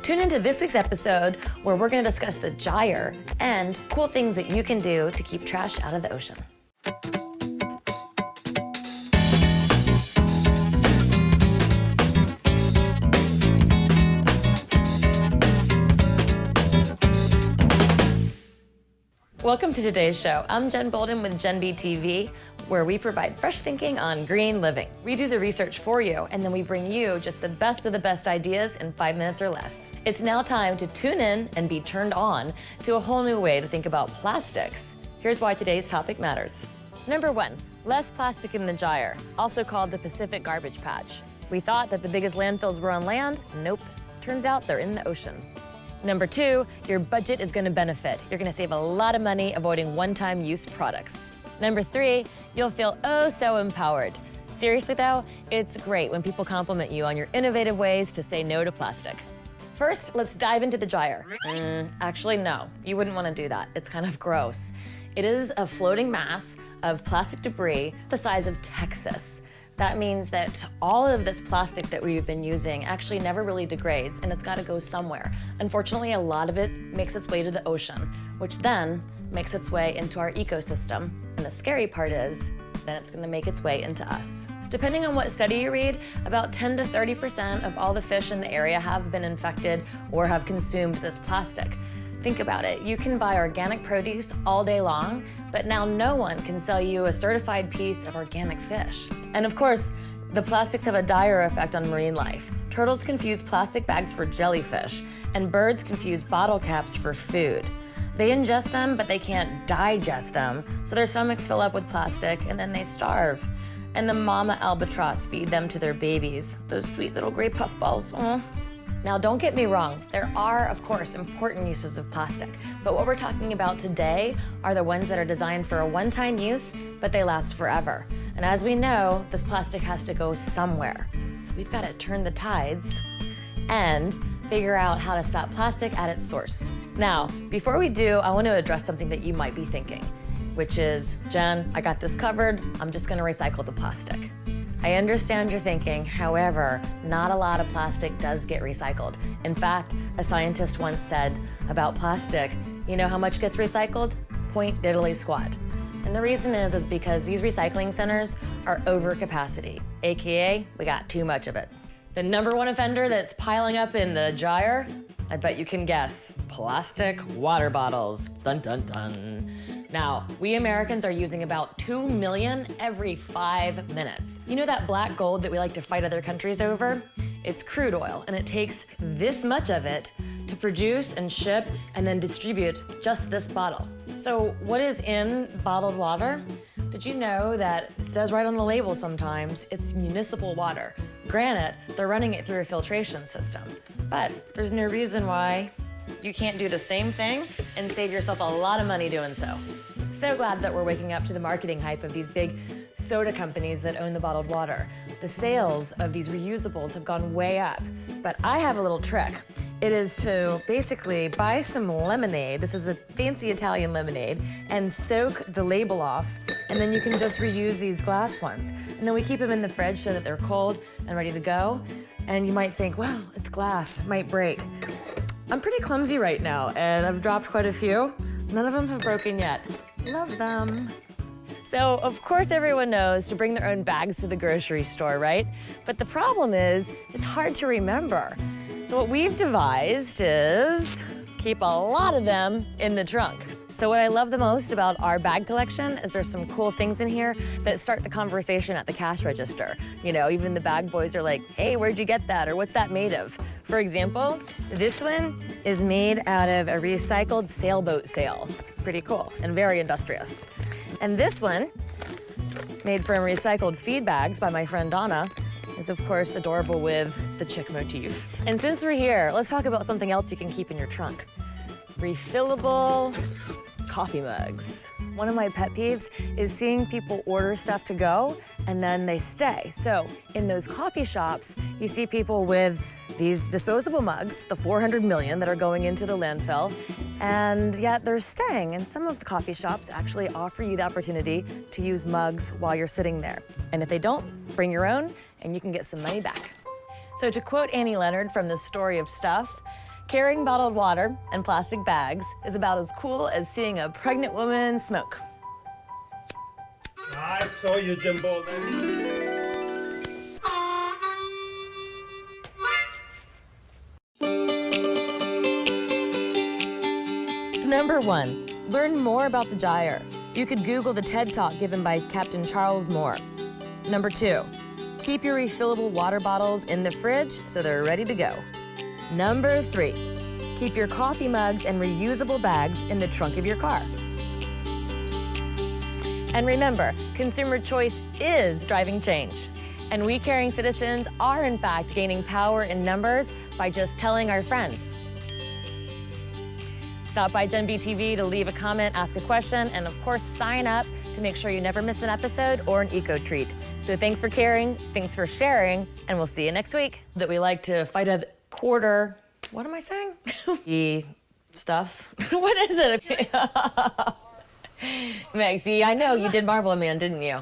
Tune into this week's episode where we're going to discuss the Gyre and cool things that you can do to keep trash out of the ocean. Welcome to today's show. I'm Jen Bolden with Gen B TV, where we provide fresh thinking on green living. We do the research for you, and then we bring you just the best of the best ideas in 5 minutes or less. It's now time to tune in and be turned on to a whole new way to think about plastics. Here's why today's topic matters. Number 1, less plastic in the Gyre, also called the Pacific Garbage Patch. We thought that the biggest landfills were on land. Nope. Turns out they're in the ocean. Number 2, your budget is going to benefit. You're going to save a lot of money avoiding one-time use products. Number 3, you'll feel oh so empowered. Seriously though, it's great when people compliment you on your innovative ways to say no to plastic. First, let's dive into the Gyre. Actually, no, you wouldn't want to do that. It's kind of gross. It is a floating mass of plastic debris the size of Texas. That means that all of this plastic that we've been using actually never really degrades, and it's got to go somewhere. Unfortunately, a lot of it makes its way to the ocean, which then makes its way into our ecosystem. And the scary part is, then it's going to make its way into us. Depending on what study you read, about 10 to 30% of all the fish in the area have been infected or have consumed this plastic. Think about it. You can buy organic produce all day long, but now no one can sell you a certified piece of organic fish. And of course, the plastics have a dire effect on marine life. Turtles confuse plastic bags for jellyfish, and birds confuse bottle caps for food. They ingest them, but they can't digest them, so their stomachs fill up with plastic and then they starve. And the mama albatross feed them to their babies, those sweet little gray puffballs. Now, don't get me wrong, there are, of course, important uses of plastic, but what we're talking about today are the ones that are designed for a one-time use, but they last forever. And as we know, this plastic has to go somewhere. So we've got to turn the tides and figure out how to stop plastic at its source. Now, before we do, I want to address something that you might be thinking, which is, Jen, I got this covered, I'm just going to recycle the plastic. I understand your thinking, however, not a lot of plastic does get recycled. In fact, a scientist once said about plastic, you know how much gets recycled? Point diddly squat. And the reason is because these recycling centers are over capacity, AKA, we got too much of it. The number 1 offender that's piling up in the Gyre, I bet you can guess, plastic water bottles, dun dun dun. Now, we Americans are using about 2 million every 5 minutes. You know that black gold that we like to fight other countries over? It's crude oil, and it takes this much of it to produce and ship and then distribute just this bottle. So what is in bottled water? Did you know that it says right on the label sometimes it's municipal water? Granted, they're running it through a filtration system, but there's no reason why you can't do the same thing and save yourself a lot of money doing so. So glad that we're waking up to the marketing hype of these big soda companies that own the bottled water. The sales of these reusables have gone way up, but I have a little trick. It is to basically buy some lemonade, this is a fancy Italian lemonade, and soak the label off, and then you can just reuse these glass ones. And then we keep them in the fridge so that they're cold and ready to go. And you might think, well, it's glass, might break. I'm pretty clumsy right now, and I've dropped quite a few. None of them have broken yet. Love them. So, of course, everyone knows to bring their own bags to the grocery store, right? But the problem is, it's hard to remember. So what we've devised is keep a lot of them in the trunk. So what I love the most about our bag collection is there's some cool things in here that start the conversation at the cash register. You know, even the bag boys are like, hey, where'd you get that? Or what's that made of? For example, this one is made out of a recycled sailboat sail. Pretty cool and very industrious. And this one, made from recycled feed bags by my friend Donna, is of course adorable with the chick motif. And since we're here, let's talk about something else you can keep in your trunk. Refillable coffee mugs. One of my pet peeves is seeing people order stuff to go and then they stay. So in those coffee shops, you see people with these disposable mugs, the 400 million that are going into the landfill, and yet they're staying. And some of the coffee shops actually offer you the opportunity to use mugs while you're sitting there. And if they don't, bring your own and you can get some money back. So to quote Annie Leonard from The Story of Stuff, Carrying bottled water and plastic bags is about as cool as seeing a pregnant woman smoke. I saw you, Jen Bolden. Number 1, learn more about the Gyre. You could Google the TED Talk given by Captain Charles Moore. Number 2, keep your refillable water bottles in the fridge so they're ready to go. Number 3, keep your coffee mugs and reusable bags in the trunk of your car. And remember, consumer choice is driving change. And we caring citizens are in fact gaining power in numbers by just telling our friends. Stop by GenBTV to leave a comment, ask a question, and of course sign up to make sure you never miss an episode or an eco treat. So thanks for caring, thanks for sharing, and we'll see you next week. That we like to fight a quarter, what am I saying? The stuff. What is it? Maxie, I know you did Marvel Man, didn't you?